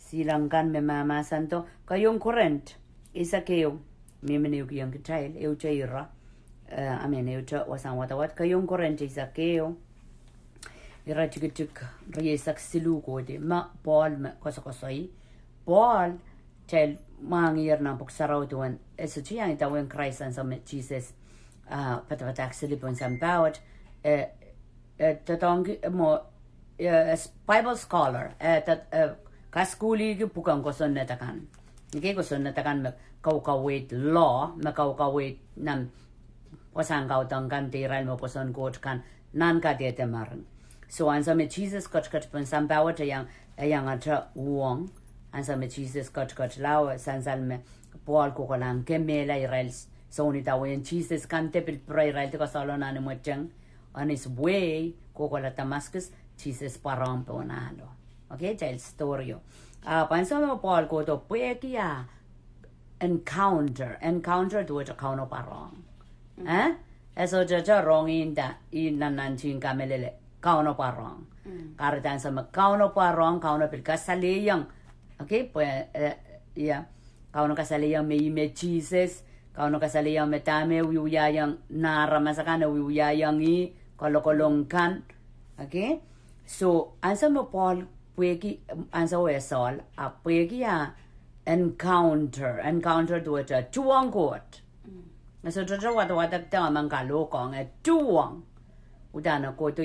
silangan me mama santo kayong current isa kayo miminiw kiyang child eu chaira amen eu cha wasan watawat kayong current isa kayo ira chik riesak silu ko de ma ball ma kosakosai ball child mangir na puksaraw tuan eso chiyang itaweng Krais and some Jesus patapatak silipon sampawat tatong mo Bible scholar kaskuli ki pukang ko son natakan nike ko son natakan me kawkawait law me kawkawait nam wasang kawtang kan tiral mo ko son court kan nan ka te marang so an some Jesus kat pon sampawat yang atra uong an some Jesus kat law sansal me Paul ko lang kemela irels so ni tawen Jesus kan te pil pray right ko salo na ni mo chang on his way ko la Damascus Jesus parang ponalo okay child story panso mo Paul ko to puekia encounter to it account parang eso ja wrong in nan chin kamelele kauno parang karatan sa kauno parang kauno pil kasaliyang okay pues kauno kasaliyang me Jesus kauno kasaliyang me tame uyayang nara masakana uyayang i kolokolong kan okay so ansa mo Paul pueki ansa we sol a pueki encounter to it tuang kot so jojo wat ta man ka lo kong tuang udana ko to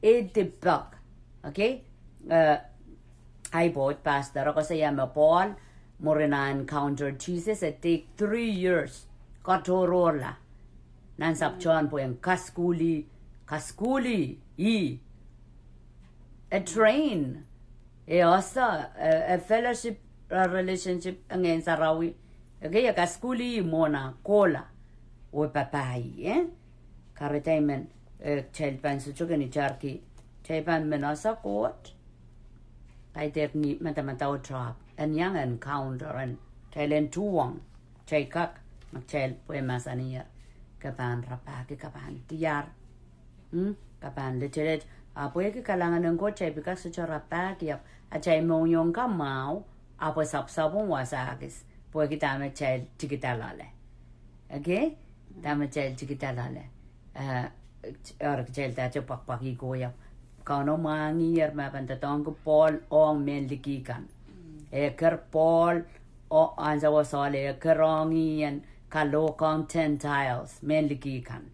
itpak okay I bought pastor ko sa yama Paul Morena encountered Jesus it take 3 years katorola nan sapchuan po yung kaskuli a train also a fellowship relationship ngayon sa rawi okay kaskuli mona kola o papai karitaimen child pan su chugani charki child pan menasa court I did ni matamataw trap and young encounter and Thailand tuwang child kak child po masaniya kapan rapaki kapan tiar kapan literate apoy ki kalangan ng kotse bikas sa rapaki at chay mong yung kamao apo sapsapong wasagis po kita me child chikitalale okay tama child chikitalale or child ta pakpaki ko ya kano mangir mapantatong ko Paul ong menlikikan ker Paul o ansa wasole kerongian kalokong 10 tiles menlikikan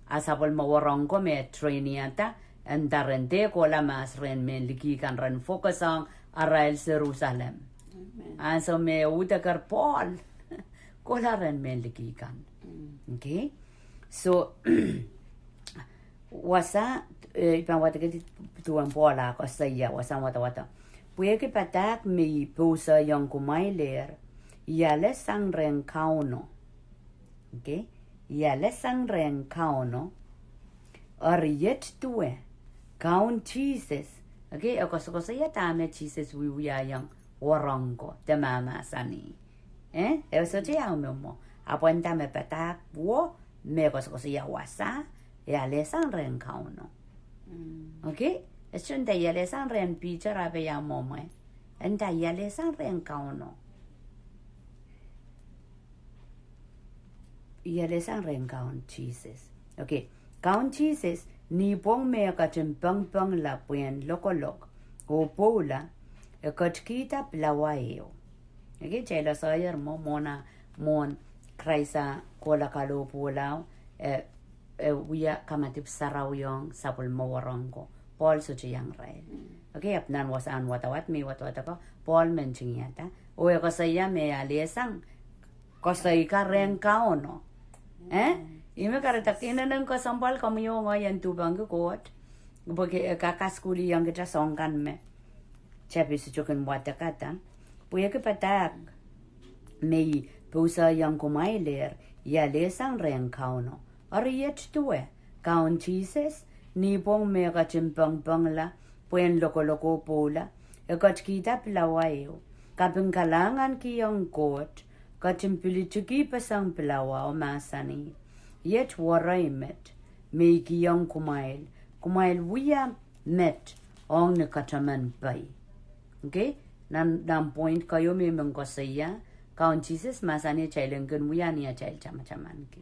asapol mawarong ko me trainiata andarente ko la mas ren menlikikan ren focusang arail Jerusalem anso me utakar Paul ko la ren menlikikan okay so wasa ipan wata kiti tuan Paula ko saya wasa wata puye ki patak me pusa yang kumailer yale sang ren kauno okay yale sang ren kauno or yet tuwe kaun Jesus okay ako saya tame Jesus wiya yang warango te mama sani eso te mo apuenta me patak wo me ko saya wasa yale sang ren kauno okay eso nda yale sang ren picture abe ya momo enda yale sang ren kauno yale sang ren kaun Jesus okay kaun Jesus ni pong me ka pang la puen lokolok o pola e kotkita plawayo okay chela sayer mo mona mon Kraisa kola kalo pola wiya kamatip sarawiyong sapul mawarango Paul so chiyang rai okay apnan wasan watawat me watawat ko Paul menching yata o ko saya me alesang ko sai ka ren kaono ime karatakinan ng ko sampal kamiyo ngayon tubang ko porque kakaskuli yang kita songkan me chapi su chokin watakata puya ke patak me pusa yang kumailer ya lesang ren kaono Ariet tuwe, kaun Jesus, ni pong me ka chimpang la, puen loko pola, e kat kita plawayo, kapeng kalangan kiyang kot, ka chimpili chuki pasang plawa o masani, yet waray met, me kiyang kumail wiya met, ong ne kataman bay. Okay? Nan point kayo may mengkosaya. Kaun Jesus masani child ngun wiyani a child chama-chaman ki.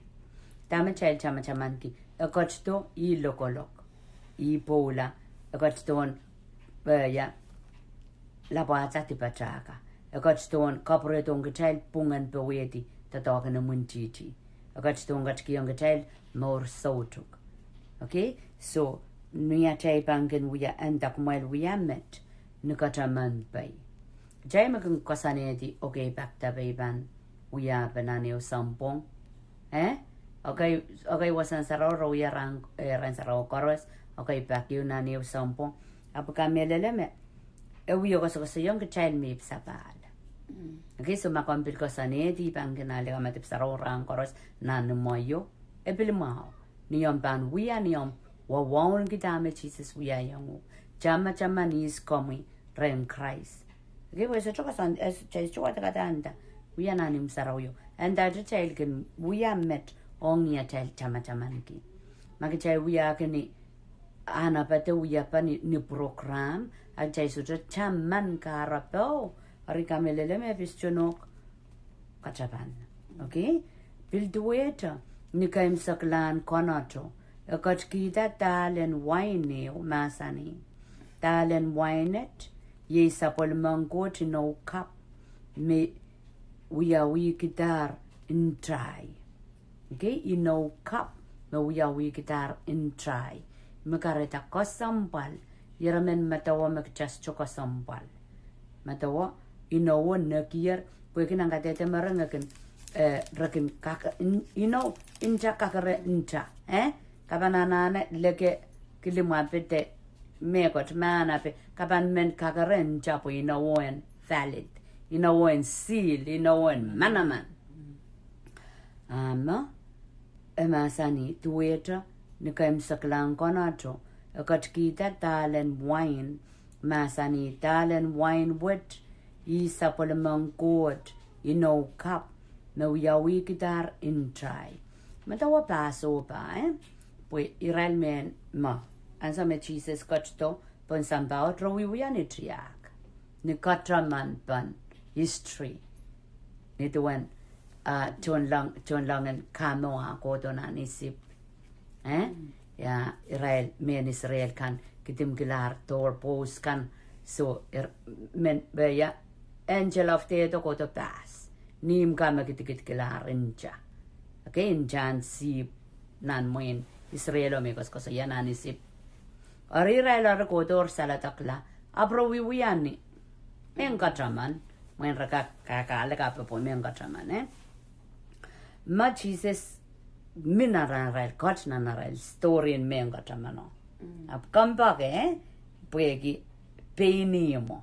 Tama child chama-chaman ki. Akotsto I lokolok. I pola. Akotsto ya labata tipataka. Akotsto corporate child pungan pewedi tatakan na munchichi. Akotsto ngatki child more sotuk. Okay? So nuya chay bangen wiya andak mail wiya met nukataman bay. Jay magang kasanedi okay back ta bayban wiya bananeo sampong. Okay wasan sarao wiya ran sarao koros okay back yun naneo sampong. Apaka meleleme wiyo ko yung child may sapal. Okay, so makompil ko sanedi bangen ali kamatip sarao ran koros nanumoyo ebilmao. Niyom ban wiya niyom wawon gidame Jesus wiya yangu. Chama is coming ren Krais. Okay, we sa choka san as choka takatanda. Wiya nanim sarayo. And that child can wiya met ongi a child chama niki. Makichay wiya kani ana pate wiya pa ni program. Al chay sutra chaman karapo. Arikamele me pistionok kachapan. Okay? Bildueta. Nikaim saklan konato. Akachkita talen wine masani. Talen winet. Ye sapol mango to no cup. Me we guitar in try. Okay, you know cup. Me we guitar in try. Makareta kosampal. Yeramen matawa makjas chokosampal. Matawa, you know one nekier. Pwekin ang katete marangakin. Rakin kaka incha kakare incha kabanana leke kilima pete mekot mana pe kaban men kakare incha po one valid one seal one manaman ama emasani tueta nikaim saklang konato akatkita talen wine masani talen wine wet isa polemang court cup no yawi kitar in try. Matawa paso pa Pues Israel men ma. Ansa me Jesus kachto pon sambao trowi wiani triak. Ni katraman pan history. Ni tuan chon lang en kamoa ko to na nisip. Ya Israel kan kitim gilar tor pos kan so men beya angel of the ko to pass. Nim kama kitikit kila rinja. Okay, in Jan si nan moin Israelo me ko sa yan sip. Arira la ko dor salatakla. Apro wiwiani. Men katraman. Moin raka kakala ka po men katraman Ma Jesus minaran kot na story in men katramano. Ap kamba ke puegi peinimo.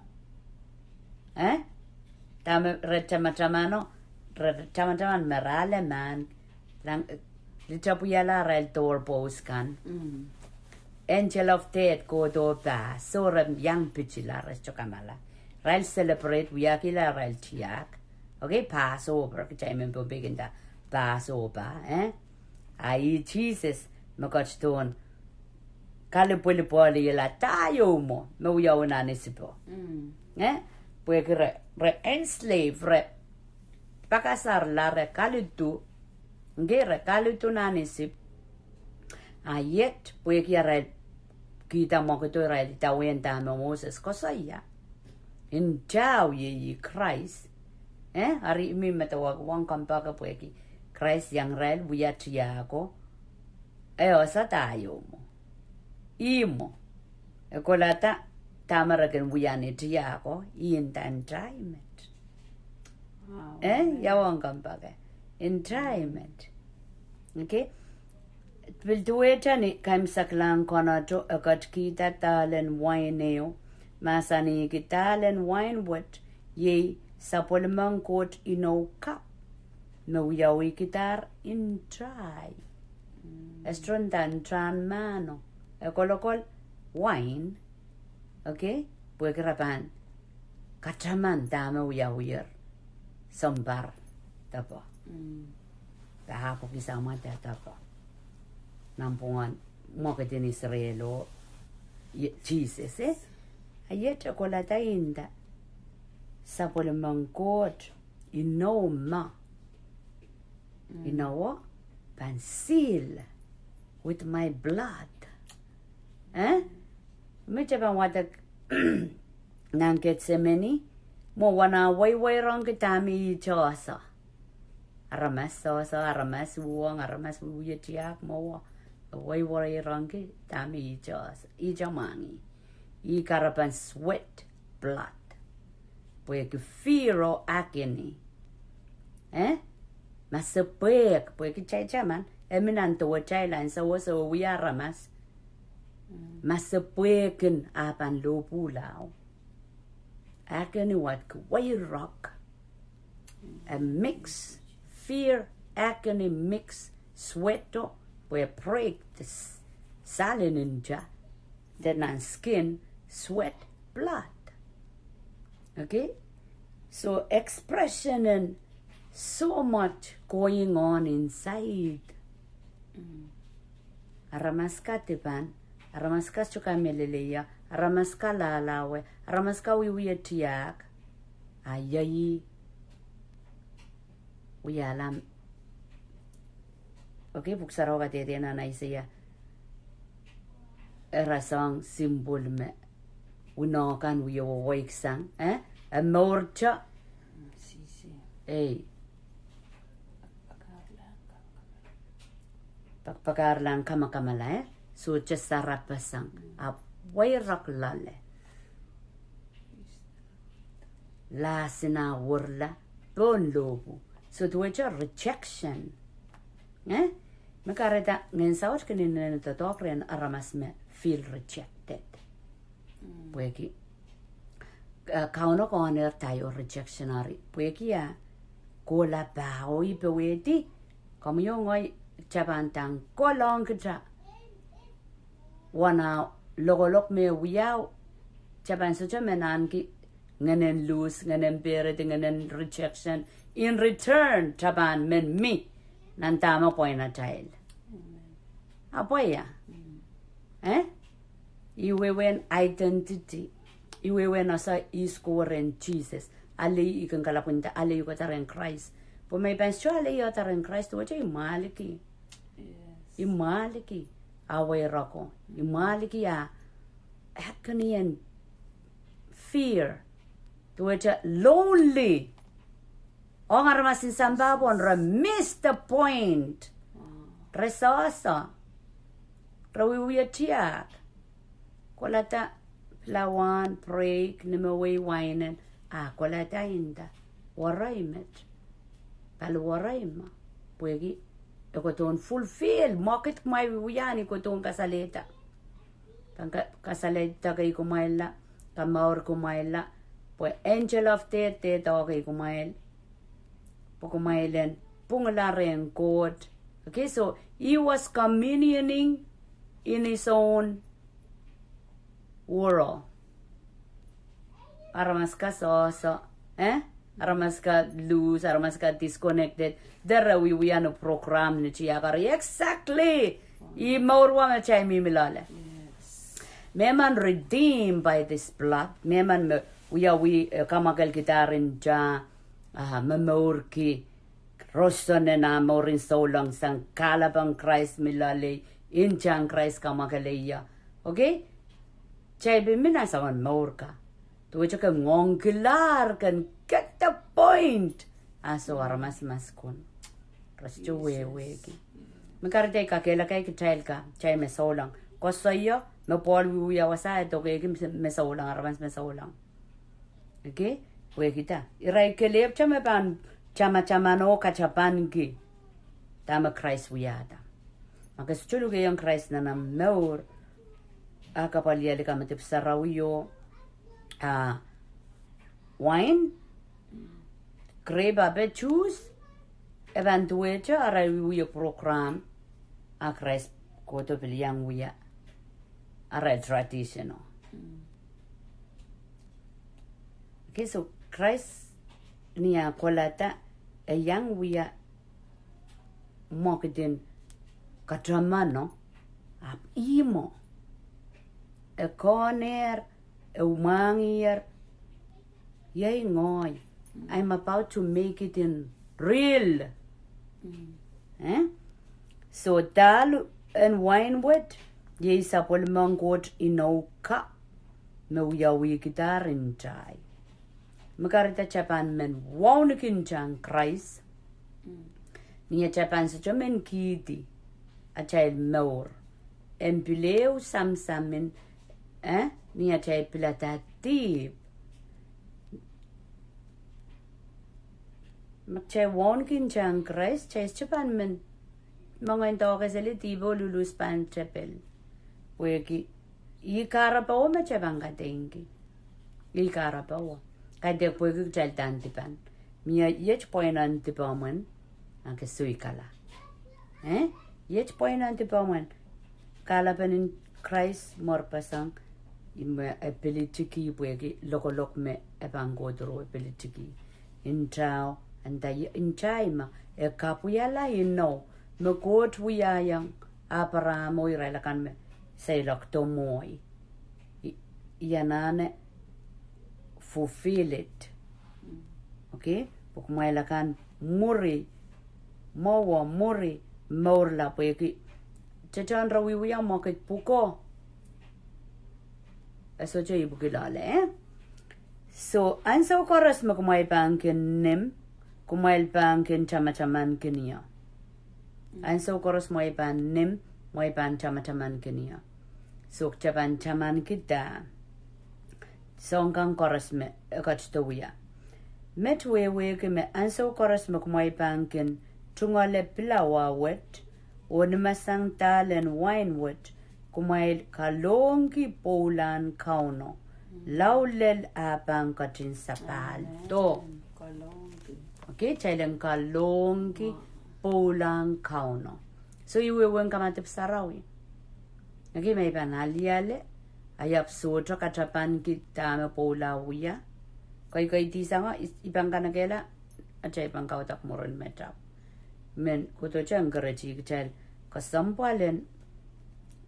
Tama rechamatamano rechamaman merale man lang litapuyala rel tor poskan angel of death ko do pa so yang pichila restokamala rel celebrate wiakila rel tiak okay Passover kaimen po beginda Passover ai Jesus makachton kalipoli la tayo mo no yauna nisipo pues enslave pakasar la recalitu nanisip ayet pues kita mo kito tawenta mo Moses kosaya in chao ye Krais ari mi matawag wang kampaka pues Krais yang rel buya tiago osa tayo mo imo kolata tamaragan wiyani tiago Intahn enjoyment. Yawang kampaga. Enjoyment. Okay? Piltuetani kaim saklang konato akat kita talen wine masani kitalen wine wet ye sapolmang coat cup. No yawi kitar in try. Estrontan tran mano. Ekolokol wine. Okay? Pues rapan katraman dama uyawir sambar tapo. Tahapo kisama tapo. Nampungan mo katin Israelo Jesus ayet chocolate inda sa pole mangkot inoma inawa pan seal with my blood me chaban watak nang Gethsemane mo wana way rong kitami chosa aramas uang aramas uyetiak mo way rong kitami chosa ijamangi I karapan sweat blood porque fear or agony masepek porque chay-chaman eminan to chaylan so we are masepeken apan lopulao agony what way rock a mix fear agony mix sweato we break the salininja then on skin sweat blood okay so expression and so much going on inside aramaska tepan aramaska chukameleleya aramaska lalawe aramaska wiwietiak ayayi uyalam okay buksaroga tetena naisaya erasang symbol me unakan wiyo wake sang a morcha pagpakarlang kamakamala so just sarapasang a wayrak lale la sina wurla bon lobo so tuwecha rejection makareta ngensawat kanina to tokren aramas me feel rejected pueki kauno koner tayo rejectionary pueki ya kola bao ipeweti kamyo ngoi chabantang kolong kja wana logolok me wiao chaban so chamenan ki nganen lose nganen beret nganen rejection in return chaban men me nantama poina child apoya iwe when identity iwe when asa iskoren Jesus ale ikan kala kunta ale yuko taren Krais po may pensyo ale yuko taren Krais to chay maliki imaliki away rako imaliki ya agony and fear to chay lonely o ngaramasin sambabon ra miss the point resasa rawiwiatiak kolata lawan break nimaway winen kolata inda waraimet pal waraima puegi ekoton fulfill market mai wiyani koton kasaleta kasaleta kay kumaila kamaur kumaila pues angel of death te kay kumail Pukumailen pungalaren God. Okay, so he was communioning in his own world. Aramaska so aramaska loose, aramaska disconnected. There we are no program ni chiyakari. Exactly. I maurwa me chay mi milale. Meman redeemed by this blood. Meman we kamagal gitarin ja. Mamorki Roston na morin so lang sang kalabang Krais milale Intahn Krais kamakaleya okay chay bimina sawan morka to which ka ngongkilar kan get the point aso aramas maskun rasjo weki makarite ka kela kay kitrail ka chay me so lang kosayo no pol wiya wasa to kay me so lang aramas me so lang okay kita irai kelep chama pan chama no kachapan ki tama Krais wiada maka suchulu ke yang Krais na meur akapalia le kamatip sarawiyo wine grape abe juice eventuecha arai wiyo program a Krais koto piliang wiya arai traditional okay so Krais niya kolata yang wiya mokdin katramano ap imo koner umangir Yay ngoy. I'm about to make it in real. So dal and wine wet. Yay sapol mangot inoka. No yawi gitarin chai. Makarita Japan men waunukin chan Krais. Nia Japan sa men kiti. A child more. En pileu samsamin. Nia child pilata tip. Machay waunukin chan Krais. Chay Japan men. Mga intoke sa litibo lulus pan chapel. Weki. I karapaw ma Japan ka tengi. I karapaw. Kaya po yung jaldan tipan. Mia yech poinan tipaman. Ang kasuy kala. Yech poinan tipaman. Kala panin Krais morpasang. Ima abilitiki wegi lokolok me epangodro abilitiki. Intao anda inchaima e kapuyala ino. Megot wiyayang apara mo iralakan me say lokto moi. Yanane fulfill it. Okay? Pukmailakan muri mowa muri morla peki. Chachan rawi wiyang makit puko. Eso chay bukilale. So anso koras makumay pangkin nim kumail pangkin chamachaman kinia. Anso koras moy pan nim moy pan chamachaman kinia. So chapan chaman kita. Songkang koras me ekachtowiya. Metwe weke me anso koras me kumay pangkin tungale pilawa wet masang talen wine wet kumail kalongi polan kauno laulel apang katin sapal to. Okay, chailan kalongi polan kauno. So you will win kamatip sarawi. Okay, may panaliale. Ayap soto katrapan kita me pola uya. Kay tisa nga ibang kanagela at siya ibang kautak moron metap. Men kuto chan garaji kichal kasampalen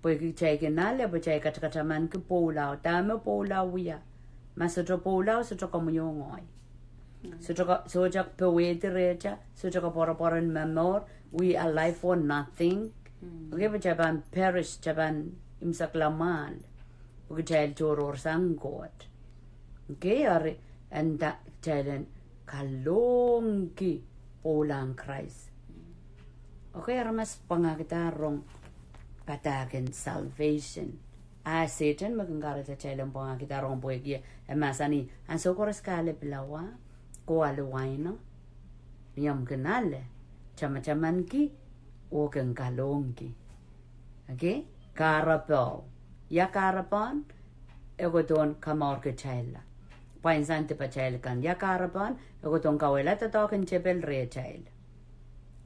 pwede chay kinale po chay katraman ki pola tame pola uya. Masotro pola sotro kamuyongoy. Sotro pewete recha sotro poroporan memor we are alive for nothing. Okay, po chaban perish chaban imsaklamal. Porque child choror sanggot. Okay, are and that child kalongki polang Krais. Okay, aramas pangakitarong patakin salvation. Satan magangara sa child ang pangakitarong buwagi. Masani, ang sokoras kale pilawa, kualuway no? Niyam kanale, chamachaman ki, o kang kalongki. Okay, karapaw. Ya karapan, ego don kamor ke chaila. Painsan te pa chail kan. Ya karapan, ego don kawela tatokin chepel re chail.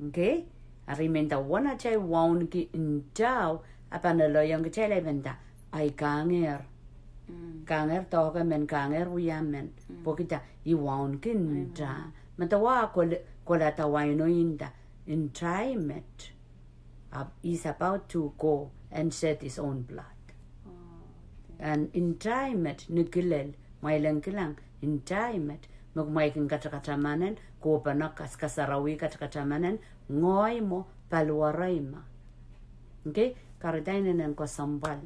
Okay? Arimenta wana chay waun ki injaw, apanalo yung chail eventa, ay kanger. Kanger toka men kanger uyamen. Pokita, I waun ki inja. Matawa kola tawino inda. In trimet. Is about to go and shed his own blood. And intimate nigilel mailang kilang intimate magmaiking katakatamanen ko panak kaskasarawi katakatamanen ngoy mo palwaray ma. Okay, karadainen ang ko sambal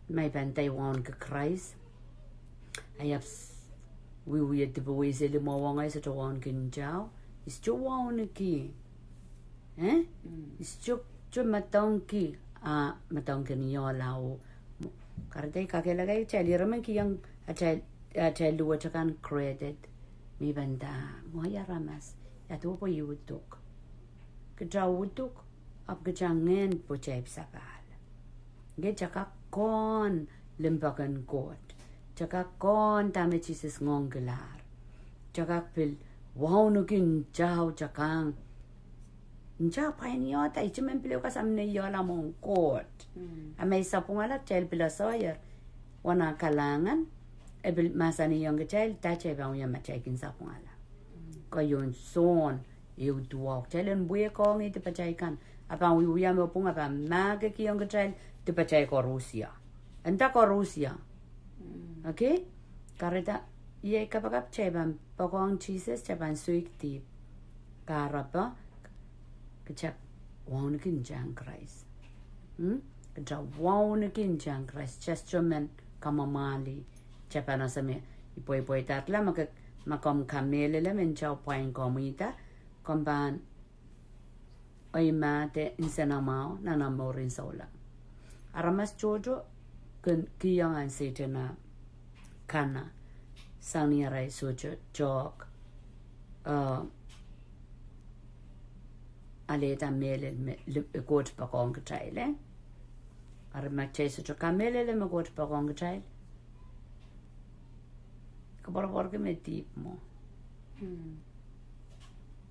may bantay wan ka Krais ayap we at the boys elimawangay sa tawan kinjaw is chuwan ki is chu matangki matangki niyo lao. Karday kakelagay chali raman kiyang achal luwa chakan credit mi banda moya ramas yato po yutuk kajawutuk ap gajangen po chep sapal ge chaka kon limpakan kot chaka kon tame chisis ngonggelar chaka pil waunukin jaw chakang Nja painiota ichimen pileo kasamne yola mongkot. Amay sapungala chel pila soyer. Wana kalangan ebil masani yung chel tache ba uya machaikin sapungala. Ko yon son yu duok chelen buye ko ngi te pachaikan. Apa uya mo punga pa mage ki yung chel te pachai ko Rusia. Enta ko Rusia. Okay? Kareta Ye kapagap cheban pagong Jesus cheban suik deep. Karapa kechap waunakin jang Krais. Kechap waunakin jang Krais. Chestomen kamamali. Chepan asame ipoy tatla makom kamelele men chao Pwainkomwidahr komban oima te insenamao nanamorin sola. Aramas jojo kun kiyangan setena kana sangniarai sojo jok aleta mele me got pakong ketaile. Aramak chese jo kamelele me got pakong ketaile. Kabar ke me deep mo.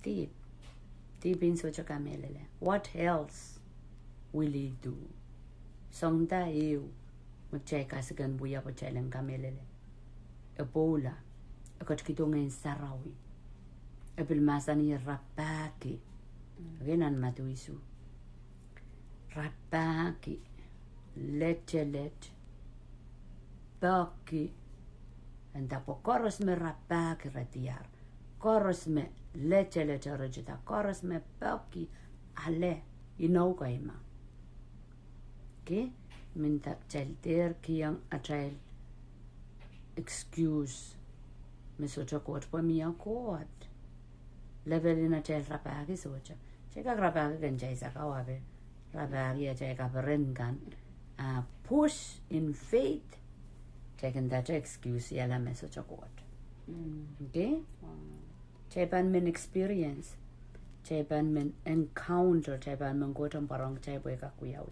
Deep in sojo kamelele. What else will he do? Songda eu magchay kasagan buya po chailang kamelele. Ebola akot kitungen sarawi. Ebilmasani rapaki. Genan matuisu. Rapaki lechelet baki andapo koros me rapaki ratiar. Koros me lechelet orajita. Koros me baki ale inaukaima. Okay? Minta chalter kiyang a child excuse me socha kot pa miya kot level ina child rapagi socha cheka rapagi kan chay sa kawabe rapagi ya chay kaparin kan push in faith taken that excuse yala me socha kot. Okay? Chay pan min experience chay pan min encounter chay pan min kot ang parang chay boy kakuyawi.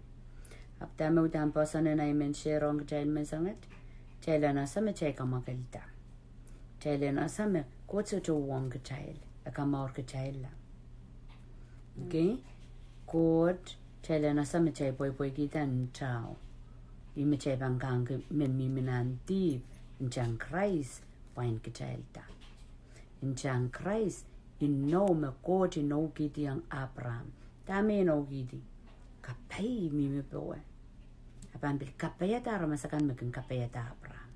Apta me utan pasan na imen sherong child men sangat child na sa me chay kamakalita child na sa me kotso to wong child akamor ke child la. Okay, kot child na sa me chay boy kita ntao ime chay bangkang ke mi minanti injang Krais pain ke child ta injang Krais inno me kot inno kiti ang Abraham tame no kiti kapay mi me poe abang bil kapaya ta ramasakan mekin kapaya ta Abraham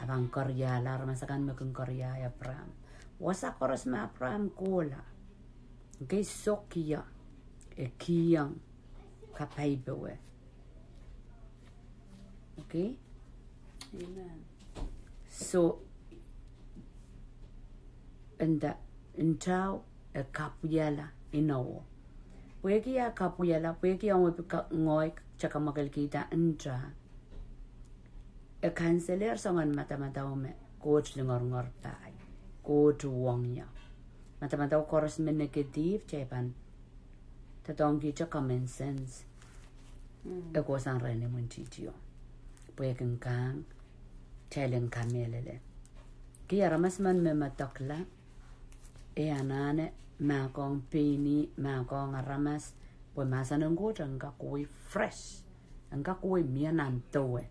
abang korya la ramasakan mekin korya Abraham wasa koros me Abraham kola okay sokia kiyang kapay poe. Okay, amen. So enda intao kapuyala inawo Pweki ya kapuyala, pweki ya ngoy chaka magal kita entra. Kanseler songan mata-mata ome coach ngor tai. Coach wongya. Mata-mata koros me negative chepan. Tatongki cha common sense. Eko san rene munchitio. Pweki kang chelen kamelele. Kia ramasman me matakla. E anane makong pini makong ramas pues masa nunggu jangka kui fresh angka kui mianan towe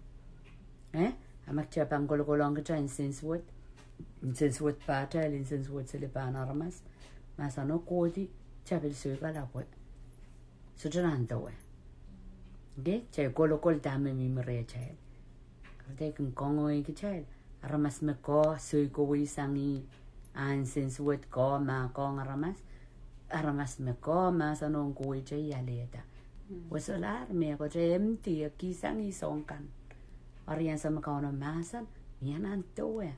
amak chapang golong kecha incense wood pata incense wood selipana ramas masa no kodi chapel suika la pues sujanan towe de che golokol dame mi mere che karte kun kongo ke ramas me ko suiko wi sangi incense wood ko ma ko aramas me ko ma sa non kui che yaleta wasolar me ko che empty kisang isongkan arian sa makaona masan mianan towe.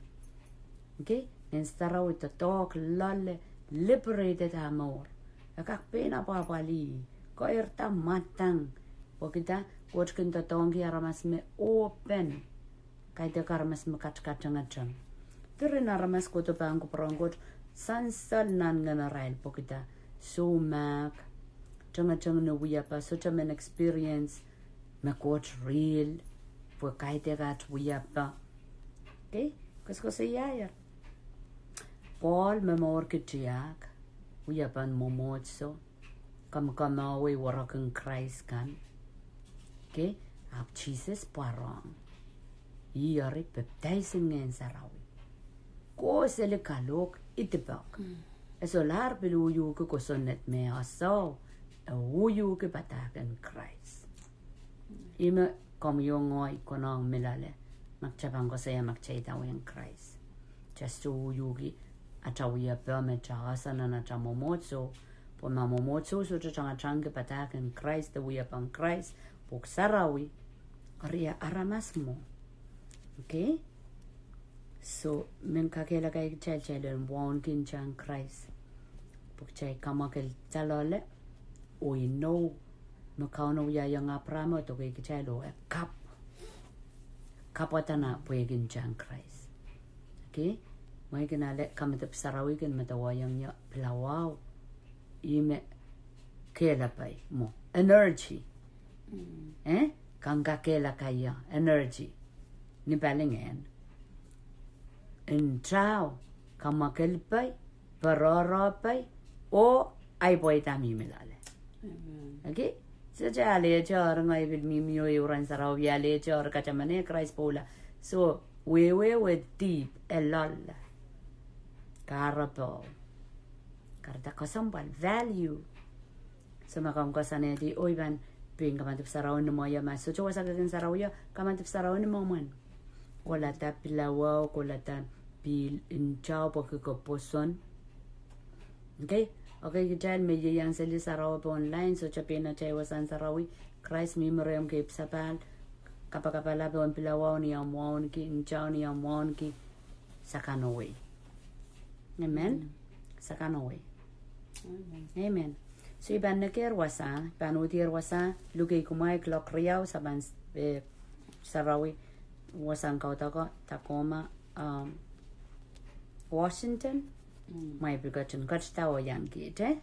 Okay, en staraw ito talk lale liberated amor akak pena papali ko erta matang wakita watch kinta tongi aramas me open kaita karamas me kachang Tirin aramas ko to pang ko prongot sansal nan ngana rail pokita so mak changa no wiya pa such an experience me coach real po kaite gat wiya pa. Okay, ko se yaya Paul me mor kitiak wiya pan momotso kam awe warakan Krais kan. Okay, ap Jesus parang yari baptizing en sarawi ko sele kalok itibak esolar pelu yu ko sonnet me aso uyu ke batakan Krais ima kom yo ngoy konong milale magchabang ko saya magchaita wen Krais just to yugi atawiya permit chasana na chamomotso po mamomotso so changa patakan Krais the we upon Krais pok sarawi ria aramasmo. Okay, so men kakela kay chelchelen won kin chang Krais pok chay kamakel talole we know makauno ya yang apramo to kay chelo a cup kapatana puegin chang Krais. Okay, may kinale kamatap sarawi kin matawayang ya plawaw ime kela pay mo energy kanga kela kaya energy ni balingen in trao kamakel pay parora pay o ay boy tami milale. Okay, so jale char ngai bil mimio yuran saraw yale char kachamane Krais pola so we with deep elal karapo karta kasambal value so makam kasane di oiban ping kamantip saraw no moya mas so chowa sagagan saraw ya kamantip saraw no moman wala ta pilawa wala ta pil in chao ko poson. Okay, kitan me yang seli saraw po online so chapina chay wasan sarawi Krais memoriam ke sapal kapakapala po pilawa ni amon ki in chao ni amon ki sakanowe. Amen. Sakanowe. Amen. So iban naker wasa, panutir wasa, lugay kumay clock riyaw saban sarawi wasan kautako Tacoma Washington. May begotten kachtawo yan kite.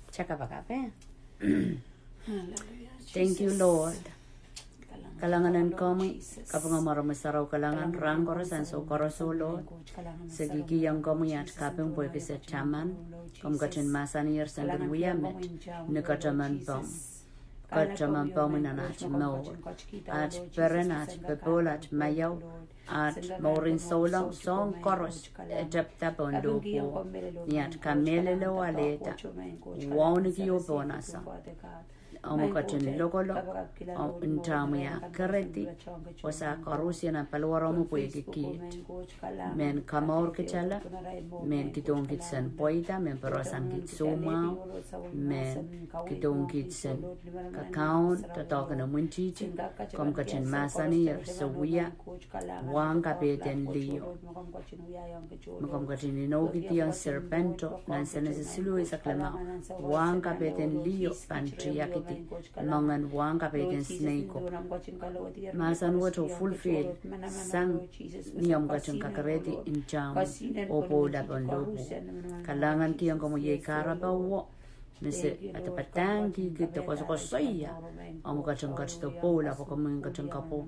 Chakapakape. Thank you, Lord. Kalanganan kami kapag maramasaraw kalangan rang korosan so korosolo sagigi yang kami at kapeng boy kisa chaman kam kachin masanir sangan wiyamet ne kachaman pom nanat mo at perenat pepolat mayaw at morin solang song koros ejapta pondo po niat kamele lo aleta wonigi bonasa Amokachin logolo Intahn ya kareti wasa karusia na palwara mo puegikit men kamor kichala men kitong kitsan poita men parasan kitsuma men kitong kitsan kakaon tatoka na munchichi kom kachin masani ya sawia wang kapeten liyo makom kachin inogiti ang serpento nansana sa silu isaklama wang kapeten liyo pantriyakit mangan wang kapeten snake masan wato fulfill sang niyam kacang kakareti incham opo dapan lopo kalangan kiyang kamu ye karabawo nese atapatang ki kita kosoya amu kacang kacito pola po kamu kacang kapo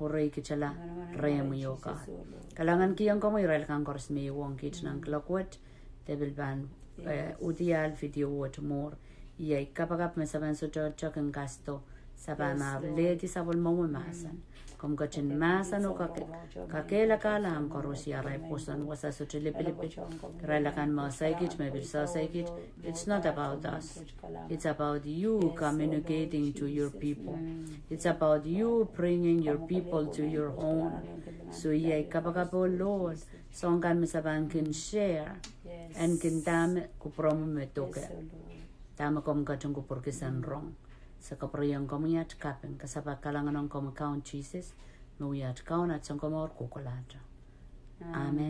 rei kichala remu yoka kalangan kiyang kamu iral kang kors me wong kich nang klakwat table ban udial video what more Yay kapagap masaban so chokan gasto sabana leti sabol mo masan kom kachin masan o kakela kala ang korusia rai posan wasa so chilipipe railakan mo saikit may birsa saikit. It's not about us, it's about you communicating to your people, it's about you bringing your people to your home. So yay kapagapo Lord songkan masaban can share and can dame kupromo metoke tama kom kacang ko porque san wrong sa kapriyang komiyat kapeng kasaba kalangan ng kom account Jesus no yat kaun at sang komor kukulata. Amen.